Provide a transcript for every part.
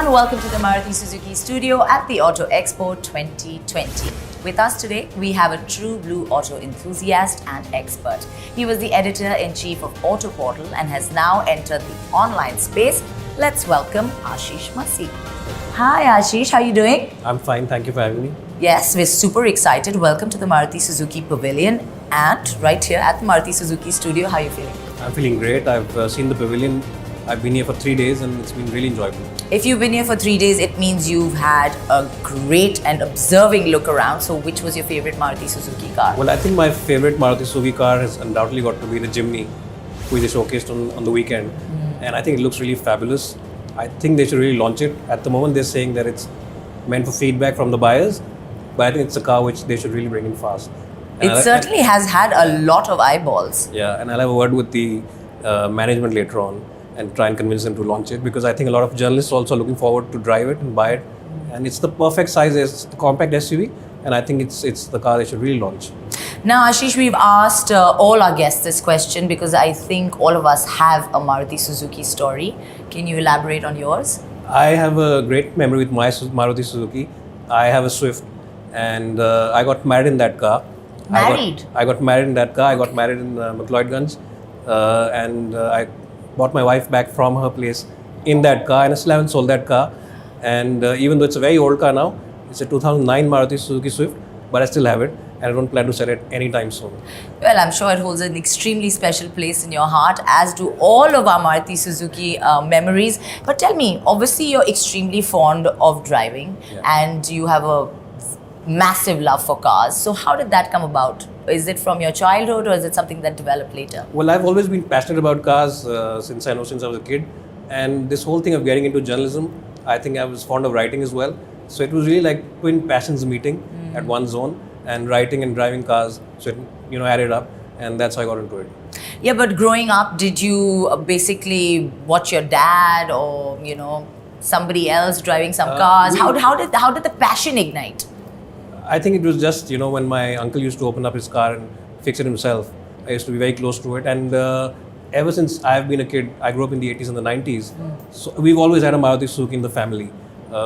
everyone, welcome to the Maruti Suzuki studio at the Auto Expo 2020. With us today, we have a true blue auto enthusiast and expert. He was the editor-in-chief of Auto Portal and has now entered the online space. Let's welcome Ashish Masi. Hi Ashish, how are you doing? I'm fine, thank you for having me. Yes, we're super excited. Welcome to the Maruti Suzuki Pavilion and right here at the Maruti Suzuki studio. How are you feeling? I'm feeling great. I've seen the pavilion. I've been here for 3 days and it's been really enjoyable. If you've been here for 3 days, it means you've had a great and observing look around. So which was your favorite Maruti Suzuki car? Well, I think my favorite Maruti Suzuki car has undoubtedly got to be the Jimny, which is showcased on the weekend. And I think it looks really fabulous. I think they should really launch it. At the moment, they're saying that it's meant for feedback from the buyers, but I think it's a car which they should really bring in fast. It certainly has had a lot of eyeballs. Yeah, and I'll have a word with the management later on and try and convince them to launch it, because I think a lot of journalists also are looking forward to drive it and buy it. And it's the perfect size as compact SUV, and I think it's the car they should really launch. Now, Ashish, we've asked all our guests this question because I think all of us have a Maruti Suzuki story. Can you elaborate on yours? I have a great memory with my Maruti Suzuki. I have a Swift, and I got married in that car. Married? I got married in that car. I got married in McLeodganj, and I bought my wife back from her place in that car, and I still haven't sold that car. And even though it's a very old car now, it's a 2009 Maruti Suzuki Swift, but I still have it, and I don't plan to sell it anytime soon. Well, I'm sure it holds an extremely special place in your heart, as do all of our Maruti Suzuki memories. But tell me, obviously you're extremely fond of driving, and you have a massive love for cars. So how did that come about? Is it from your childhood or is it something that developed later? Well, I've always been passionate about cars since I was a kid. And this whole thing of getting into journalism, I think I was fond of writing as well. So it was really like twin passions meeting at one zone, and writing and driving cars. So it added up, and that's how I got into it. Yeah, but growing up, did you basically watch your dad or somebody else driving some cars? How did the passion ignite? I think it was just, when my uncle used to open up his car and fix it himself. I used to be very close to it. And ever since I've been a kid, I grew up in the 80s and the 90s. So we've always had a Maruti Suzuki in the family.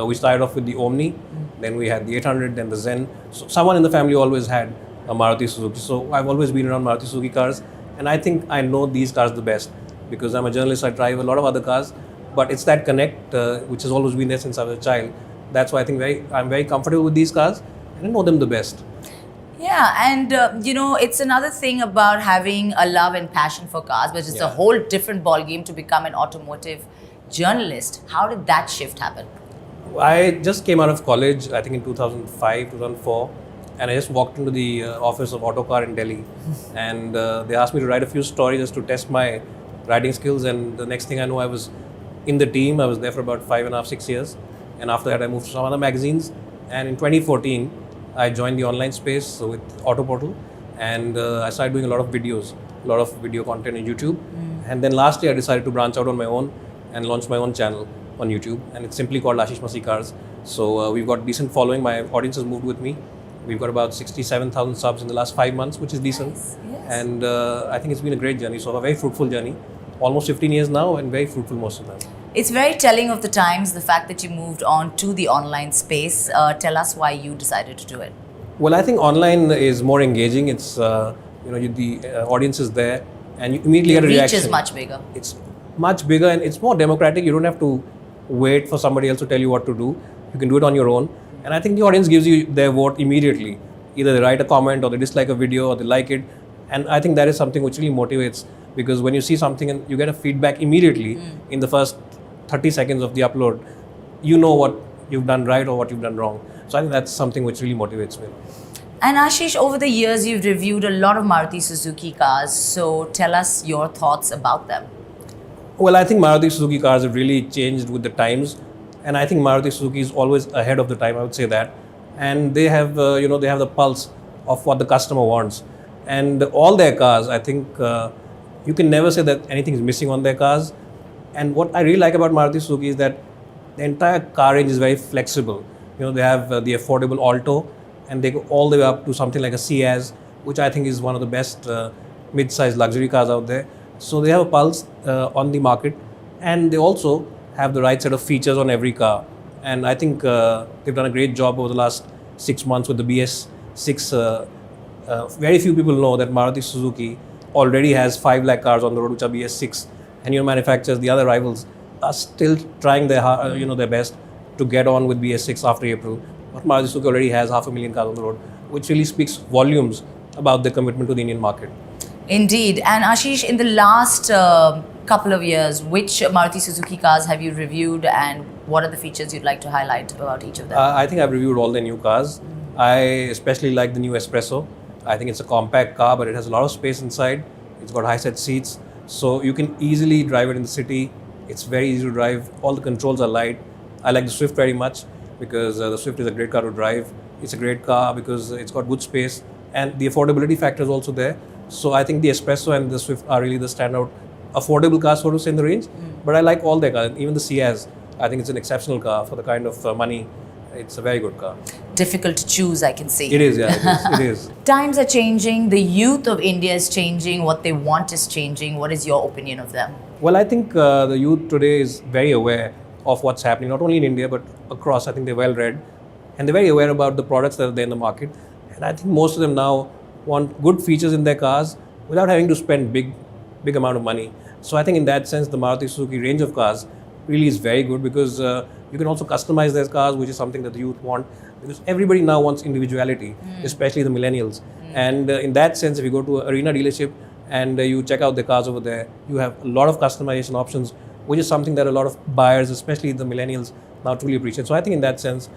We started off with the Omni, then we had the 800, then the Zen. So someone in the family always had a Maruti Suzuki. So I've always been around Maruti Suzuki cars. And I think I know these cars the best because I'm a journalist. I drive a lot of other cars. But it's that connect which has always been there since I was a child. That's why I think I'm very comfortable with these cars. I know them the best. Yeah, and it's another thing about having a love and passion for cars, but it's a whole different ballgame to become an automotive journalist. How did that shift happen? I just came out of college, I think in 2005, 2004, and I just walked into the office of Autocar in Delhi, and they asked me to write a few stories just to test my writing skills. And the next thing I know, I was in the team. I was there for about 5.5, 6 years, and after that, I moved to some other magazines. And in 2014, I joined the online space with Auto Portal, and I started doing a lot of videos, a lot of video content on YouTube. And then last year I decided to branch out on my own and launch my own channel on YouTube, and it's simply called Ashish Masi Cars. So we've got decent following. My audience has moved with me. We've got about 67,000 subs in the last 5 months, which is decent. Nice. Yes. And I think it's been a great journey. So a very fruitful journey, almost 15 years now, and very fruitful most of them. It's very telling of the times, the fact that you moved on to the online space. Tell us why you decided to do it. Well, I think online is more engaging. It's, the audience is there and you immediately get a reaction. The reach is much bigger. It's much bigger and it's more democratic. You don't have to wait for somebody else to tell you what to do. You can do it on your own. And I think the audience gives you their vote immediately. Either they write a comment or they dislike a video or they like it. And I think that is something which really motivates, because when you see something and you get a feedback immediately in the first 30 seconds of the upload, you know what you've done right or what you've done wrong. So I think that's something which really motivates me. And Ashish, over the years, you've reviewed a lot of Maruti Suzuki cars. So tell us your thoughts about them. Well, I think Maruti Suzuki cars have really changed with the times. And I think Maruti Suzuki is always ahead of the time, I would say that. And they have, they have the pulse of what the customer wants. And all their cars, I think you can never say that anything is missing on their cars. And what I really like about Maruti Suzuki is that the entire car range is very flexible. They have the affordable Alto, and they go all the way up to something like a Ciaz, which I think is one of the best mid-sized luxury cars out there. So they have a pulse on the market, and they also have the right set of features on every car. And I think they've done a great job over the last 6 months with the BS6. Very few people know that Maruti Suzuki already has 5 lakh cars on the road which are BS6, and manufacturers, the other rivals, are still trying their best to get on with BS6 after April. But Maruti Suzuki already has 500,000 cars on the road, which really speaks volumes about their commitment to the Indian market. Indeed. And Ashish, in the last couple of years, which Maruti Suzuki cars have you reviewed, and what are the features you'd like to highlight about each of them? I think I've reviewed all the new cars. I especially like the new Espresso. I think it's a compact car, but it has a lot of space inside. It's got high-set seats, so you can easily drive it in the city. It's very easy to drive. All the controls are light. I like the Swift very much because the Swift is a great car to drive. It's a great car because it's got good space, and the affordability factor is also there. So I think the Espresso and the Swift are really the standout affordable cars, so to say, in the range. But I like all their cars. Even the Ciaz, I think it's an exceptional car for the kind of money. It's a very good car. Difficult to choose, I can see. It is, yeah, it is. Times are changing. The youth of India is changing. What they want is changing. What is your opinion of them? Well, I think the youth today is very aware of what's happening, not only in India, but across. I think they're well read, and they're very aware about the products that are there in the market. And I think most of them now want good features in their cars without having to spend big amount of money. So I think in that sense, the Maruti Suzuki range of cars really is very good because you can also customize their cars, which is something that the youth want, because everybody now wants individuality, especially the millennials. And in that sense, if you go to an Arena dealership and you check out the cars over there, you have a lot of customization options, which is something that a lot of buyers, especially the millennials, now truly appreciate. So I think in that sense,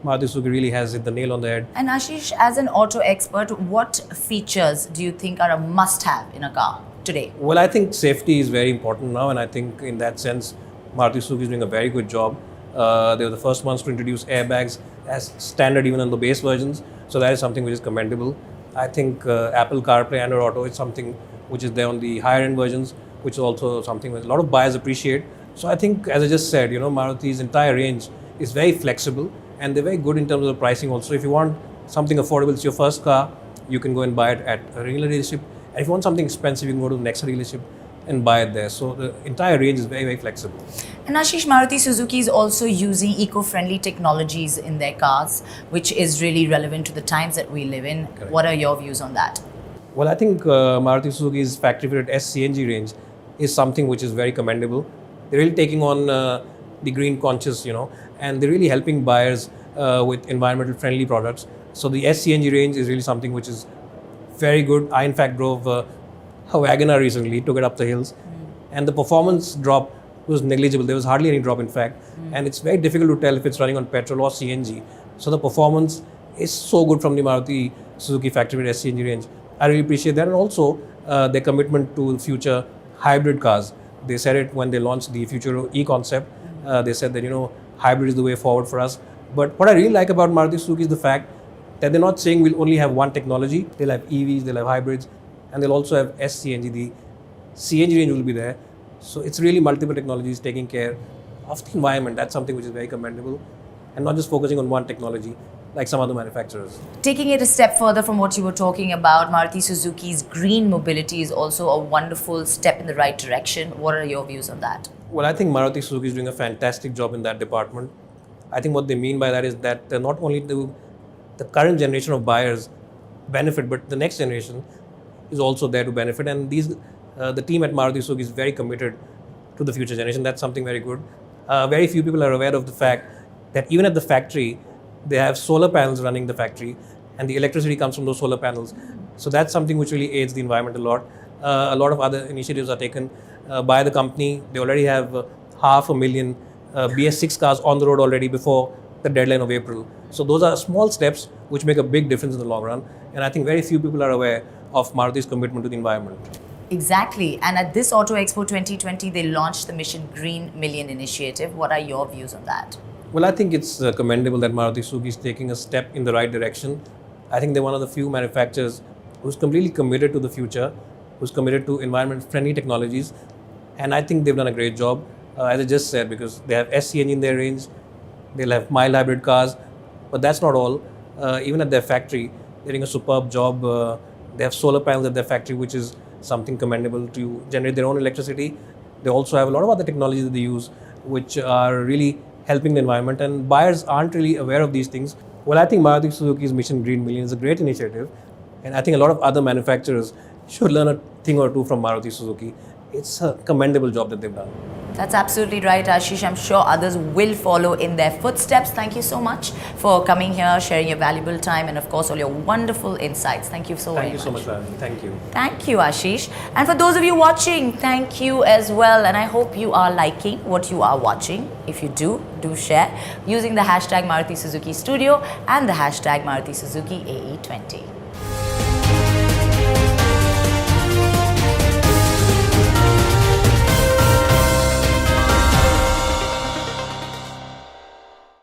Maruti Suzuki really has hit the nail on the head. And Ashish, as an auto expert, what features do you think are a must-have in a car today? Well, I think safety is very important now, and I think in that sense, Maruti Suzuki is doing a very good job. They were the first ones to introduce airbags as standard even on the base versions, so that is something which is commendable. I think Apple CarPlay and Auto is something which is there on the higher end versions, which is also something which a lot of buyers appreciate. So I think, as I just said, Maruti's entire range is very flexible, and they're very good in terms of the pricing also. If you want something affordable, it's your first car, you can go and buy it at a regular dealership. And if you want something expensive, you can go to the next dealership and buy it there. So the entire range is very, very flexible. And Ashish, Maruti Suzuki is also using eco-friendly technologies in their cars, which is really relevant to the times that we live in. Correct. What are your views on that? Well, I think Maruti Suzuki's factory-fitted SCNG range is something which is very commendable. They're really taking on the green conscious, and they're really helping buyers with environmental friendly products. So the SCNG range is really something which is very good. I in fact drove a Wagoner recently, took it up the hills, and the performance drop was negligible. There was hardly any drop in fact, and it's very difficult to tell if it's running on petrol or CNG. So the performance is so good from the Maruti Suzuki factory-fitted SCNG range. I really appreciate that, and also their commitment to future hybrid cars. They said it when they launched the Future E concept. They said that hybrid is the way forward for us. But what I really like about Maruti Suzuki is the fact that they're not saying we'll only have one technology. They'll have EVs, they'll have hybrids, and they'll also have SCNG. The CNG range will be there. So it's really multiple technologies taking care of the environment. That's something which is very commendable, and not just focusing on one technology like some other manufacturers. Taking it a step further from what you were talking about, Maruti Suzuki's green mobility is also a wonderful step in the right direction. What are your views on that? Well, I think Maruti Suzuki is doing a fantastic job in that department. I think what they mean by that is that not only do the current generation of buyers benefit, but the next generation is also there to benefit. And the team at Maruti Suzuki is very committed to the future generation. That's something very good. Very few people are aware of the fact that even at the factory, they have solar panels running the factory, and the electricity comes from those solar panels. So that's something which really aids the environment a lot. A lot of other initiatives are taken by the company. They already have 500,000 BS6 cars on the road already before the deadline of April. So those are small steps which make a big difference in the long run. And I think very few people are aware of Maruti's commitment to the environment. Exactly. And at this Auto Expo 2020, they launched the Mission Green Million initiative. What are your views on that? Well, I think it's commendable that Maruti Suzuki is taking a step in the right direction. I think they're one of the few manufacturers who's completely committed to the future, who's committed to environment-friendly technologies, and I think they've done a great job, as I just said, because they have SCNG in their range, they'll have mild hybrid cars, but that's not all. Even at their factory, they're doing a superb job. They have solar panels at their factory, which is something commendable to generate their own electricity. They also have a lot of other technologies that they use which are really helping the environment, and buyers aren't really aware of these things. Well, I think Maruti Suzuki's Mission Green Million is a great initiative, and I think a lot of other manufacturers should learn a thing or two from Maruti Suzuki. It's a commendable job that they've done. That's absolutely right, Ashish. I'm sure others will follow in their footsteps. Thank you so much for coming here, sharing your valuable time, and of course, all your wonderful insights. Thank you so very much. Thank you so much, Lavanya. Thank you. Thank you, Ashish. And for those of you watching, thank you as well. And I hope you are liking what you are watching. If you do share using the hashtag Maruti Suzuki Studio and the hashtag Maruti Suzuki AE20.